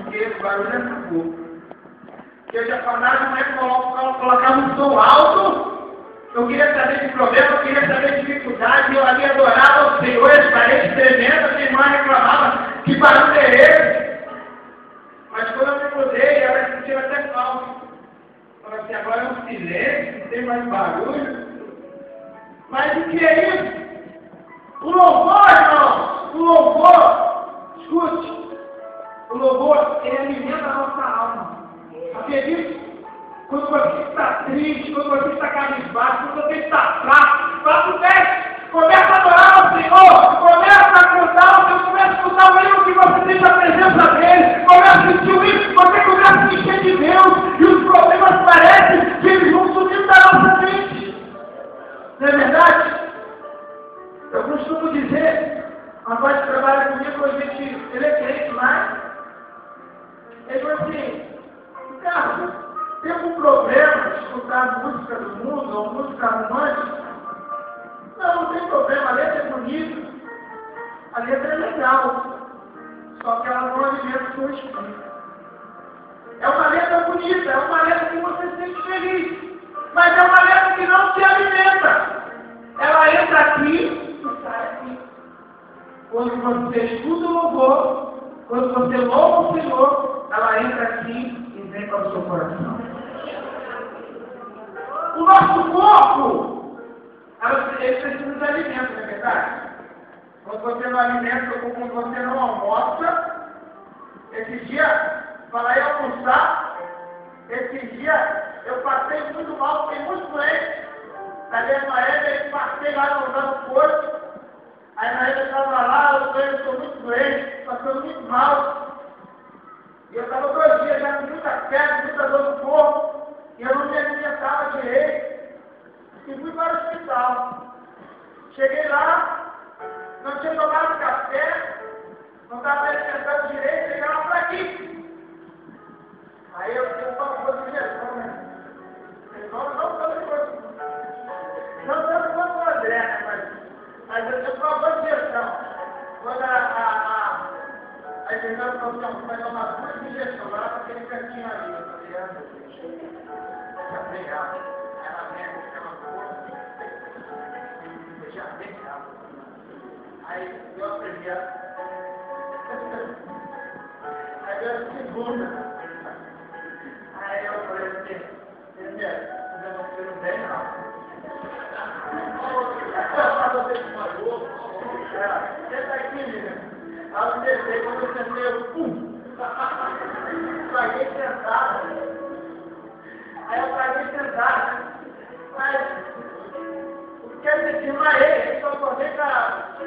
porque o barulho é muito pouco. Porque eu já falava, não é colocar um som alto. Eu queria saber de problema, eu queria saber de dificuldade, eu ali adorava o Senhor, as paredes tremendo, a minha irmã reclamava, que barulho é esse? Mas quando eu me mudei, ela sentiu até calma. Falei assim, agora é um silêncio, não tem mais barulho. Mas o que é isso? O louvor, irmão, o louvor, escute, o louvor, ele alimenta a nossa alma. Acredite? Quando você está triste, quando você está cabisbaixo, quando você está fraco, faça o teste. Começa a adorar ao Senhor, começa a cantar o Senhor, começa a escutar o hino que você sente a presença dEle, começa a sentir o hino, você começa a se encher de Deus, e os problemas parecem que eles vão subindo da nossa mente. Não é verdade? Eu costumo dizer, uma coisa que trabalha comigo, ele é crente mais, ele falou assim, Ricardo, tem algum problema de escutar música do mundo ou música romântica? Não tem problema, a letra é bonita, a letra é legal, só que ela não alimenta o seu espírito. É uma letra bonita, é uma letra que você se sente feliz, mas é uma letra que não te alimenta. Ela entra aqui e sai aqui. Quando você escuta o louvor, quando você louva o Senhor, ela entra aqui e vem para o seu coração. O nosso corpo, ele precisa de alimento, não é verdade? Quando você não alimenta, ou quando você não almoça, esse dia, para ir almoçar, esse dia eu passei muito mal, fiquei muito doente. Na mesma época, passei lá no posto, aí na época eu estava lá, eu estou muito doente, passando muito mal. E eu estava 2 dias já com muita febre, muita dor no corpo, e eu não me alimentava direito. E fui para o hospital. Cheguei lá, não tinha tomado café, não estava me alimentando direito, cheguei lá para aqui. Aí eu fiz uma injeção, né? Não tanto quanto o André, né? Mas eu fiz uma injeção. Quando a enfermeira falou que vai tomar 2 injeções lá para aquele cantinho ali. Eu falei, já bem rápido. Ela mesmo ficava boa. Eu já bem rápido. Aí eu aprendi a. Aí eu a segunda. Aí eu falei assim, enfermeira, eu não quero bem não. Você desmaiou. Senta aqui, menina. Aí eu desci, quando eu sentei, eu pum! Paguei sentada. Aí eu paguei sentada. Mas, o que eu me desmaiei, eu só acordei para o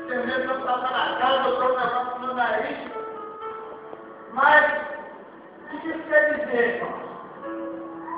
enfermeiro não estava na cara, botou o negócio no nariz. Mas, o que isso quer dizer, irmão?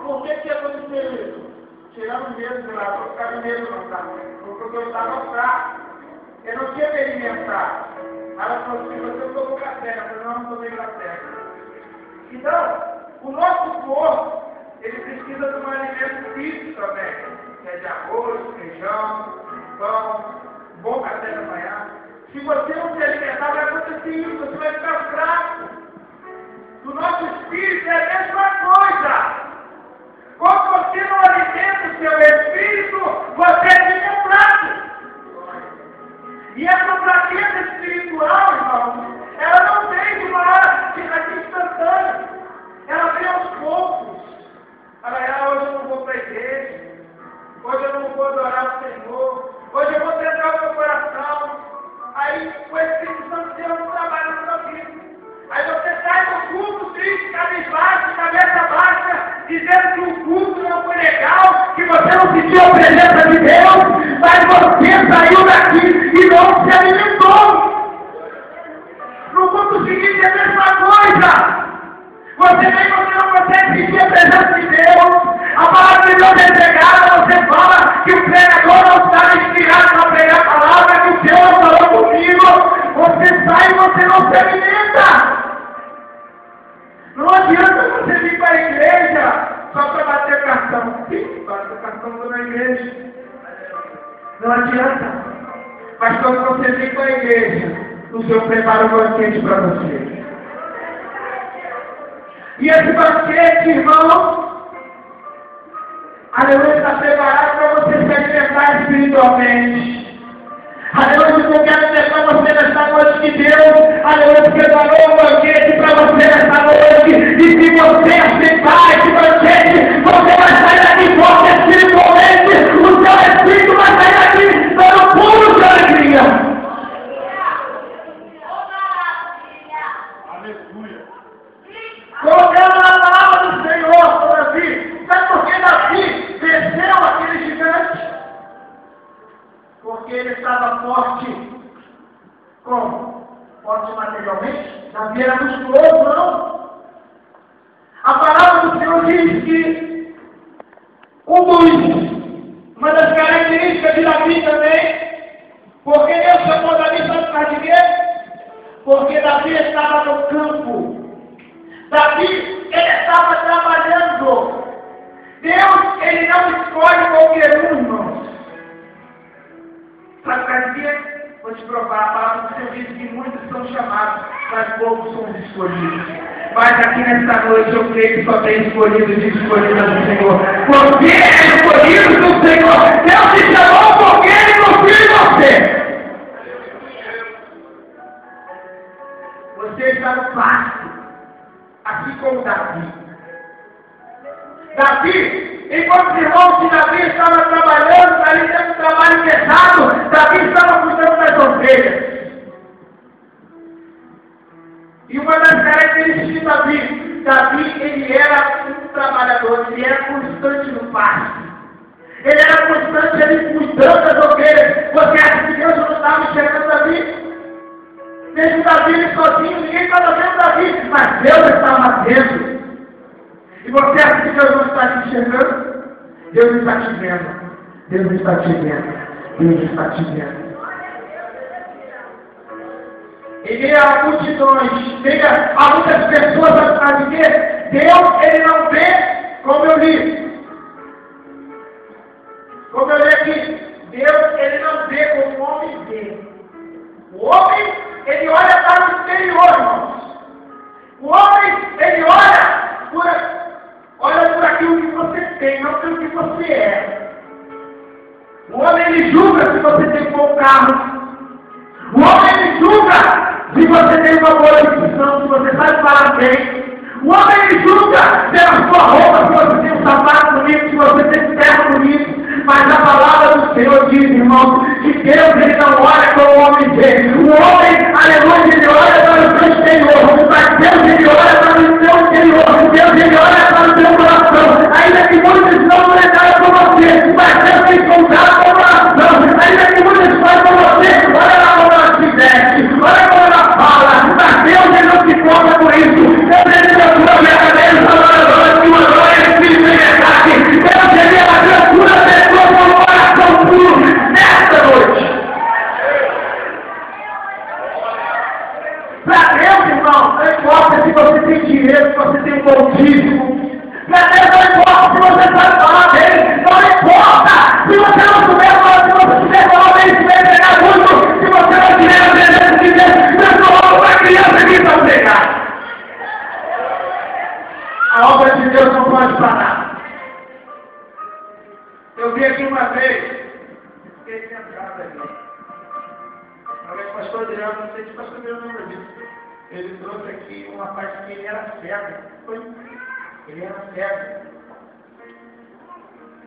Por que aconteceu isso? Tirando medo de lá, não ficava medo não, tá? Porque eu estava fraco. Eu não tinha me alimentar. Ela falou assim, você tomou café. Eu falei, não tomei café. Então, o nosso corpo, ele precisa de um alimento físico também. Que é de arroz, feijão, pão, bom café da manhã. Se você não se alimentar, vai acontecer isso, você vai ficar fraco. O nosso espírito é a mesma coisa. Quando você não alimenta o seu espírito, você fica fraco. E essa fraqueza espiritual, irmão, ela não vem de uma hora instantânea. Ela vem aos poucos. Hoje eu não vou para a igreja. Hoje eu não vou adorar o Senhor. Hoje eu vou tentar o meu coração. Aí o Espírito Santo de Deus não trabalha na sua vida. Aí você sai do culto triste, cabisbaixo, cabeça baixa, dizendo que o culto não foi legal, que você não sentiu a presença de Deus, mas você saiu daqui e não se alimentou. No culto seguinte é a mesma coisa. Você vem, você não consegue sentir a presença de Deus. A palavra de Deus é pregada, você fala que o pregador não está inspirado para pregar a palavra, que o Senhor falou comigo. Você sai e você não se alimenta. Não adianta você vir para a igreja só para bater cartão. Sim, bater cartão na igreja. Não adianta. Mas quando você vir para a igreja, o Senhor prepara um banquete para você. E esse banquete, irmão, aleluia, está preparado para você se alimentar espiritualmente. Aleluia, eu quero dizer para você nessa noite que Deus, aleluia, preparou um banquete para você nessa noite. E se você aceitar esse banquete, você vai sair daqui forte espiritualmente. O seu espírito vai sair daqui dando pulo de alegria. Aleluia. Colocando na palavra do Senhor para Davi. Sabe por que Davi venceu aquele gigante? Porque ele estava forte. Como? Forte materialmente? Davi era musculoso, não? A palavra do Senhor diz que uma das características de Davi também, porque Deus chamou Davi só para de quê? Porque Davi estava no campo. Davi, ele estava trabalhando. Deus, ele não escolhe qualquer um, irmãos. Sabe para quê? Vou te provar. A palavra do Senhor diz que muitos são chamados, mas poucos são escolhidos. Mas aqui nesta noite eu creio que só tem escolhidos e escolhidas do Senhor. Você é escolhido do Senhor. Deus te chamou porque Ele confia em você. Você está no pasto, assim como Davi. Davi, enquanto os irmãos de Davi estavam trabalhando, ali tendo um trabalho pesado, Davi estava cuidando das ovelhas. E uma das características de Davi, ele era um trabalhador, ele era constante no pasto. Ele era constante ali cuidando das ovelhas. Você acha que Deus não estava enxergando Davi? Mesmo Davi ele sozinho, ninguém estava vendo Davi, mas Deus estava vendo. E você acha que Deus não está te enxergando? Deus está te vendo. Deus está te vendo. Deus está te vendo. Em meio a multidões, veja, há muitas pessoas atrás de quê? Deus, ele não vê, como eu li. Como eu li aqui, Deus, ele não vê como o homem vê. O homem, ele olha para o exterior, irmãos. O homem, ele olha por aquilo que você tem, não pelo que você é. O homem, ele julga se você tem um bom carro. O homem, ele julga se você tem uma boa educação, se você sabe falar bem. O homem, ele julga pela sua roupa, se você tem um sapato bonito, se você tem um terno bonito. Mas a palavra do Senhor diz, irmão, que Deus, ele não olha como o homem vê. O homem, aleluia, ele olha para o seu exterior. Mas Deus, ele olha para o seu interior. Deus, ele olha para o seu coração. Ainda que muitos não olharam por você, mas Deus tem contado com o coração. Ainda que muitos falam por você, olha lá como ela se veste, olha como ela fala. Mas Deus, ele não se conta por isso. Deus, ele não procura verdadeiro adorador de uma glória espírito e verdade. Deus, ele é a procura pessoa com o coração puro nesta noite. Para Deus, irmão, não importa se você tem dinheiro, se você tem um bom dízimo. Para Deus não importa se você sabe falar bem. Não importa se você não souber falar, se você souber falar bem, se vai pegar muito. Se você não tiver a presença de Deus, Deus coloca uma criança aqui para pegar. A obra de Deus não pode parar. Eu vi aqui uma vez, fiquei sentado ali. O pastor Adriano, não sei se o pastor Adriano lembra disso. Ele trouxe aqui um rapaz que ele era cego. Ele era cego.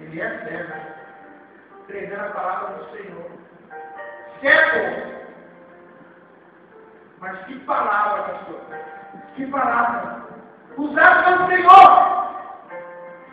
Ele é cego. Pregando a palavra do Senhor. Cego! Mas que palavra, pastor? Que palavra? Usada pelo Senhor!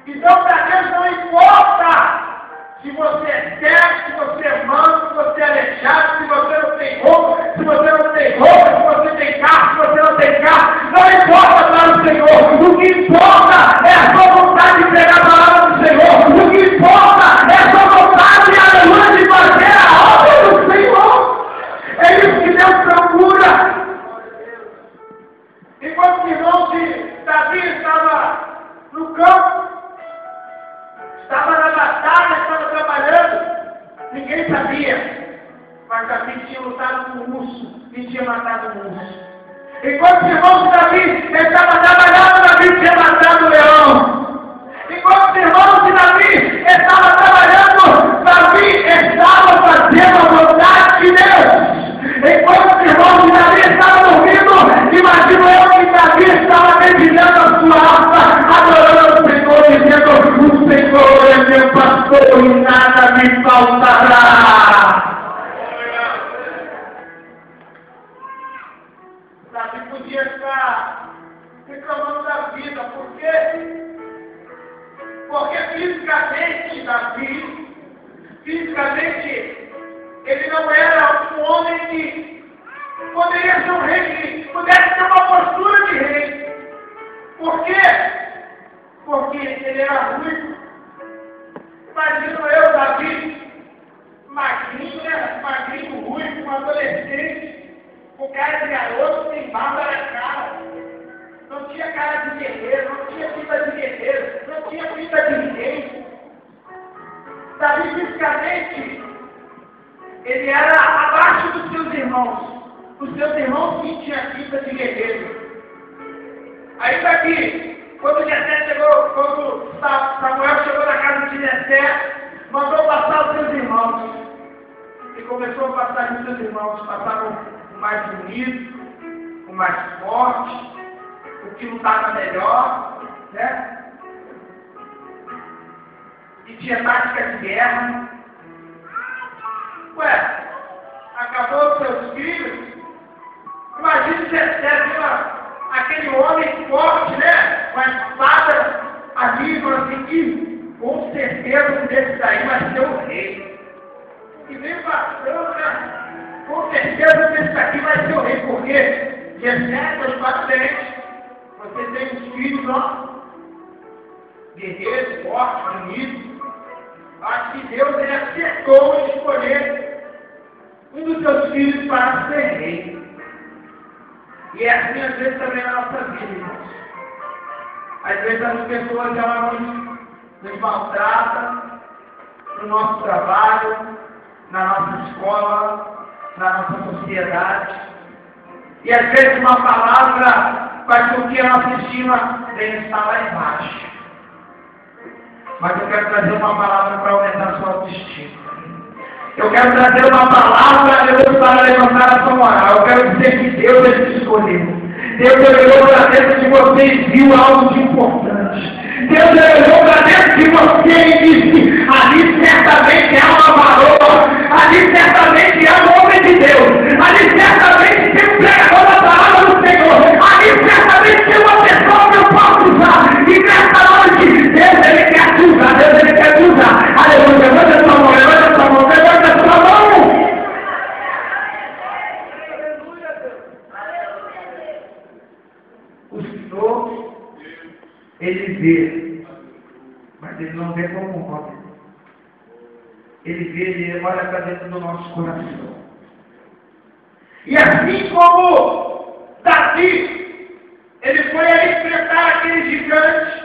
Então, para Deus não importa se você é cego, se você é manco, se você é aleijado, se você não tem roupa, se você não tem roupa, se você tem carro, se você não tem carro. Não importa para o Senhor. O que importa é a sua vontade de pregar a palavra do Senhor. O que importa é a sua vontade, aleluia, de fazer a obra do Senhor. É isso que Deus procura. Enquanto os irmãos de Davi estavam no campo, estava na batalha, estava trabalhando, ninguém sabia. Mas Davi tinha lutado com o urso e tinha matado o urso. Enquanto os irmãos de Davi estavam trabalhando, Davi tinha reclamando da vida. Por quê? Porque fisicamente, ele não era um homem que poderia ser um rei, que pudesse ter uma postura de rei. Por quê? Porque ele era ruim. Imagino eu, Davi, magrinho, né? Magrinho, ruim, um adolescente, com cara de garoto, sem barba na cara. Não tinha cara de guerreiro, não tinha pinta de guerreiro, não tinha pinta de ninguém. Davi, fisicamente, ele era abaixo dos seus irmãos. Os seus irmãos sim tinham pinta de guerreiro. Aí daqui, quando Samuel chegou na casa de Jessé, mandou passar os seus irmãos. E começou a passar os seus irmãos. Passaram o mais bonito, o mais forte, o que lutava melhor, né? E tinha tática de guerra. Ué, acabou os seus filhos? Imagina Jessé, aquele homem forte, né? Com a espada ali, falou assim, que com certeza um desses daí vai ser o rei. E vem passando, né? Com certeza um desses aqui vai ser o rei, porque Jessé, seus patentes, você tem os filhos, ó, guerreiros, fortes, bonitos. Acho que Deus, ele acertou em escolher um dos seus filhos para ser rei. E é assim, às vezes, também na nossa vida, irmãos. Às vezes, as pessoas, elas nos maltratam no nosso trabalho, na nossa escola, na nossa sociedade. E, às vezes, uma palavra faz com que a nossa estima venha estar lá embaixo. Mas eu quero trazer uma palavra para aumentar a sua autoestima. Eu quero trazer uma palavra, Deus, para levantar a sua moral. Eu quero dizer que Deus é te escolheu. Deus olhou para dentro de você e viu algo de importante. Deus olhou para dentro de você e disse, ali certamente é uma varoa, ali certamente é um homem de Deus, ali certamente tem um pregador da palavra do Senhor, ali certamente tem uma pessoa que eu posso usar. E nessa noite, Deus, ele quer te usar, Deus, ele quer te usar. Aleluia, levanta sua mão, levanta sua mão, levanta sua mão. O Senhor, ele vê, mas ele não vê como um homem. Ele vê, ele olha para dentro do nosso coração. E assim como Davi, ele foi a enfrentar aquele gigante.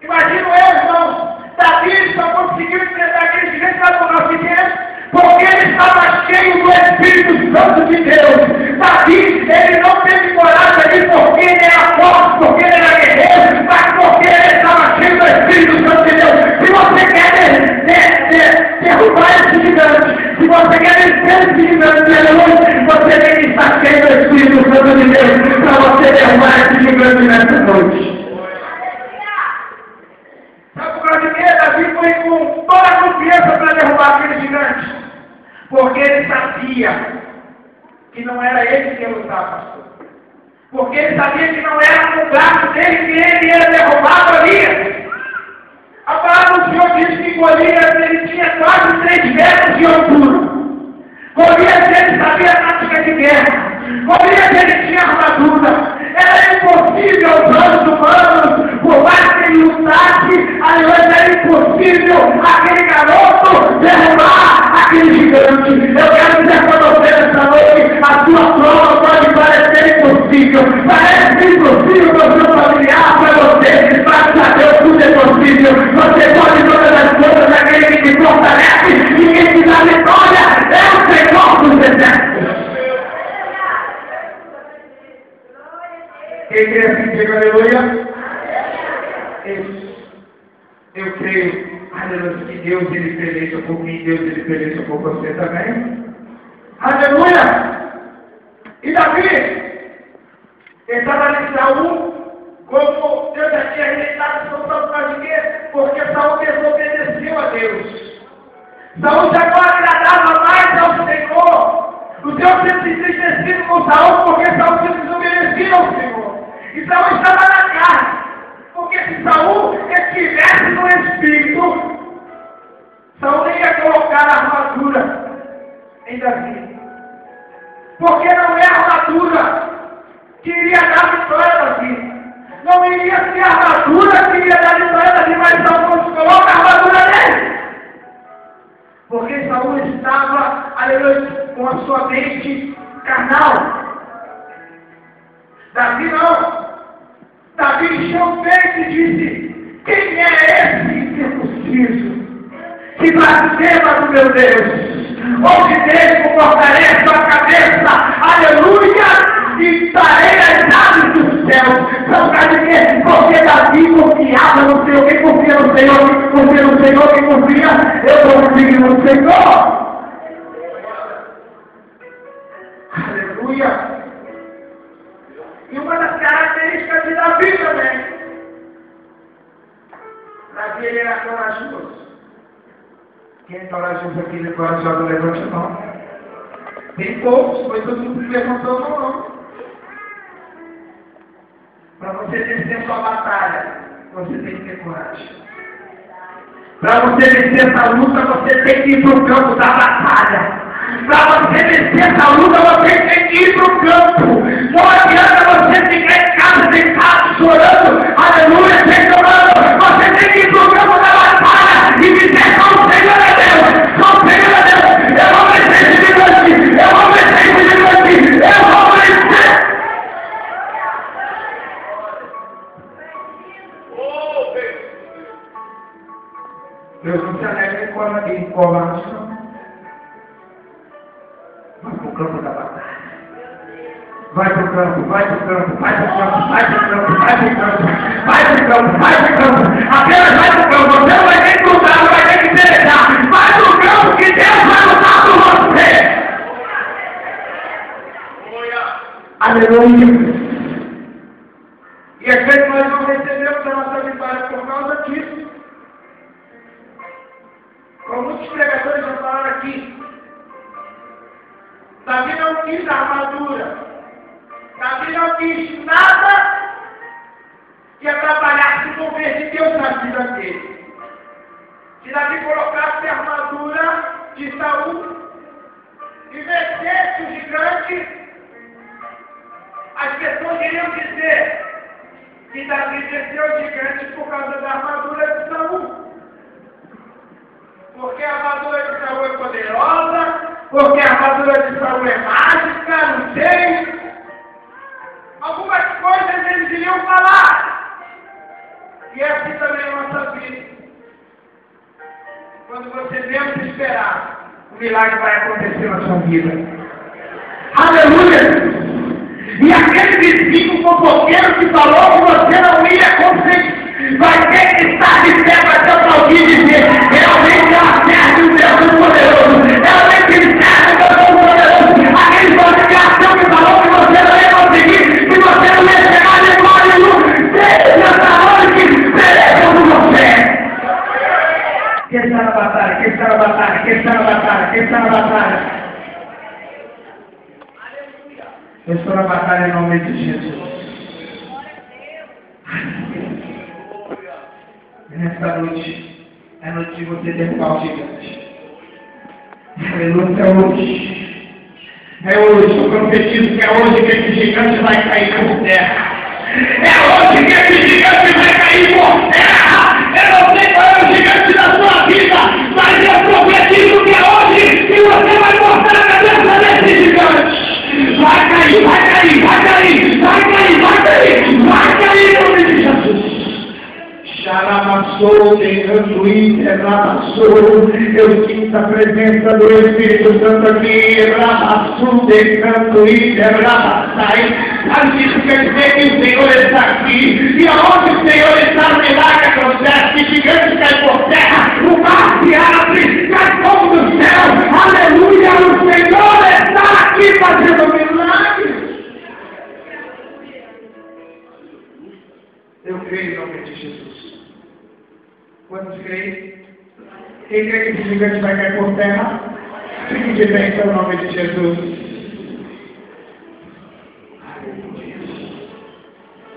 Imagina eu, irmão, Davi só conseguiu enfrentar aquele gigante, sabe por nós fizemos? Porque ele estava cheio do Espírito Santo de Deus. Davi, ele não teve coragem ali porque ele era forte, porque ele era guerreiro, mas porque ele estava cheio do Espírito Santo de Deus. Se você quer derrubar esse gigante, se você quer vencer esse gigante, você tem que estar cheio do Espírito Santo de Deus para você derrubar esse gigante nessa noite. Sabe por causa de quê? Davi foi com toda a confiança para derrubar aquele gigante. Porque ele sabia que não era ele que ia lutar, pastor. Porque ele sabia que não era no braço dele que ele ia derrubar Golias. A palavra do Senhor diz que Golias, ele tinha quase 3 metros de altura. Golias, ele sabia a tática de guerra. Golias, ele tinha armadura. Era impossível aos olhos humanos, por mais que ele lutasse, era impossível aquele garoto derrubar aquele gigante. Eu quero dizer para você nessa noite, a sua prova pode parecer impossível. Parece impossível para o seu familiar, para você, mas para Deus tudo é possível. Você pode todas as coisas daquele que te fortalece e quem te dá vitória é o Senhor dos exércitos. Quem crê assim, diga aleluia. Eu creio, aleluia, que Deus ele peleja por mim, Deus ele peleja por você também. Aleluia! E Davi, ele estava em Saul, como Deus já tinha rejeitado Saul por causa de quê? Porque Saul desobedeceu a Deus. Saul já não agradava mais ao Senhor. O Deus sempre se entristecido com Saul, porque Saul se desobedecia ao Senhor. E Saul estava na carne. Porque se Saul estivesse no espírito, Saul nem ia colocar a armadura em Davi. Porque não é a armadura que iria dar vitória a Davi. Não iria ser a armadura que iria dar vitória a Davi, mas Saul coloca a armadura nele. Porque Saul estava, aleluia, com a sua mente carnal. Davi não. Davi encheu o peito e disse: quem é esse incircunciso que blasfema do meu Deus? Hoje mesmo cortarei sua cabeça, aleluia, e darei as aves dos céus. Não sabe de quê? Porque Davi confiava no Senhor. Quem confia no Senhor? Quem confia no Senhor? Quem confia? Eu confio no Senhor. Aleluia. E uma das características de Davi também. Davi ele era corajoso. Quem é corajoso aqui no corajoso, levante a mão. Tem poucos, mas todo mundo levantou a mão. Para você vencer a sua batalha, você tem que ter coragem. Para você vencer essa luta, você tem que ir para o campo da batalha. Para você vencer essa luta, você tem que ir para o campo. Não adianta você ficar em casa deitado, chorando, aleluia, sem chorando. Você tem que ir para o campo da batalha e dizer: só o Senhor é Deus, só o Senhor é Deus. Eu vou vencer esse gigante, eu vou vencer esse gigante, eu vou vencer. Deus não se alegra em covarde, não. Vai para o campo da batalha. Vai para o campo, vai para o campo, vai para o campo, vai para o campo, vai para o campo, vai para o campo, vai para o campo. Apenas vai para o campo. Você não vai ter que lutar, não vai ter que pelejar. Vai para o campo que Deus vai lutar por você. Aleluia. E às vezes nós não recebemos a nossa vitória por causa disso. Como muitos pregadores já falaram aqui, Davi não quis armadura. Davi não quis nada que atrapalhasse o mover de Deus na vida dele. Se Davi colocasse a armadura de Saul e vencesse o gigante, as pessoas iriam dizer que Davi venceu o gigante por causa da armadura de Saul. Porque a armadura de Saul é poderosa, porque a armadura de Saul é mágica, não sei. Algumas coisas eles iriam falar. E é assim também a nossa vida. Quando você menos esperar, o milagre vai acontecer na sua vida. Aleluia! E aquele vizinho fofoqueiro que falou que você não ia conseguir, vai ter que estar de pé para te aplaudir e dizer: realmente ela serve o Deus poderoso. Realmente ele serve o Deus poderoso. Aquele fornicação que falou que você não ia conseguir, que você não ia chegar de glória nenhuma, seja essa noite, pereça por você. Quem está na batalha? Quem está na batalha? Quem está na batalha? Quem está na batalha? Eu estou na batalha em nome de Jesus. Nesta noite, é noite de você derrubar o gigante. Aleluia, é hoje. É hoje, eu profetizo que é hoje que esse gigante vai cair por terra. É hoje que esse gigante vai cair por terra. Eu não sei qual é o gigante da sua vida, mas eu profetizo que é hoje que você vai cortar a cabeça desse gigante. Vai cair, vai cair, vai cair, vai cair, vai cair, vai cair, em nome de Jesus. Xaramassou, derrando interramassou. Eu sinto a presença do Espírito Santo aqui. Ramassou, derrando interramassai. Sabe isso quer dizer que o Senhor está aqui. E aonde o Senhor está, o milagre acontece. Gigante cai por terra, o mar se abre, cai fogo do céu. Aleluia, o Senhor está aqui fazendo milagres. Eu creio em nome de Jesus. Quantos creem? Quem crê que esse gigante vai cair por terra? Fique de pé em nome de Jesus. Aleluia.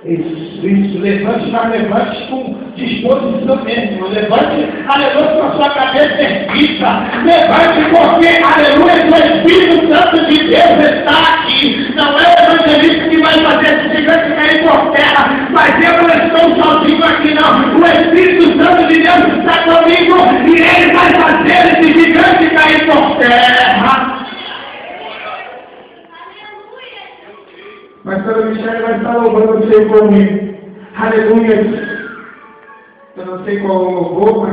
Isso, levante, mas levante com disposição mesmo. Levante, aleluia, com a sua cabeça erguida. Levante porque, aleluia, o Espírito Santo de Deus está aqui. Não é o evangelista que vai fazer esse gigante cair por terra, mas eu não estou sozinho aqui não. O Espírito Santo de Deus está comigo e ele vai fazer esse gigante cair por terra. Mas quando Michele vai estar louvando, eu sei comigo. Aleluia. Eu não sei qual louvor, mas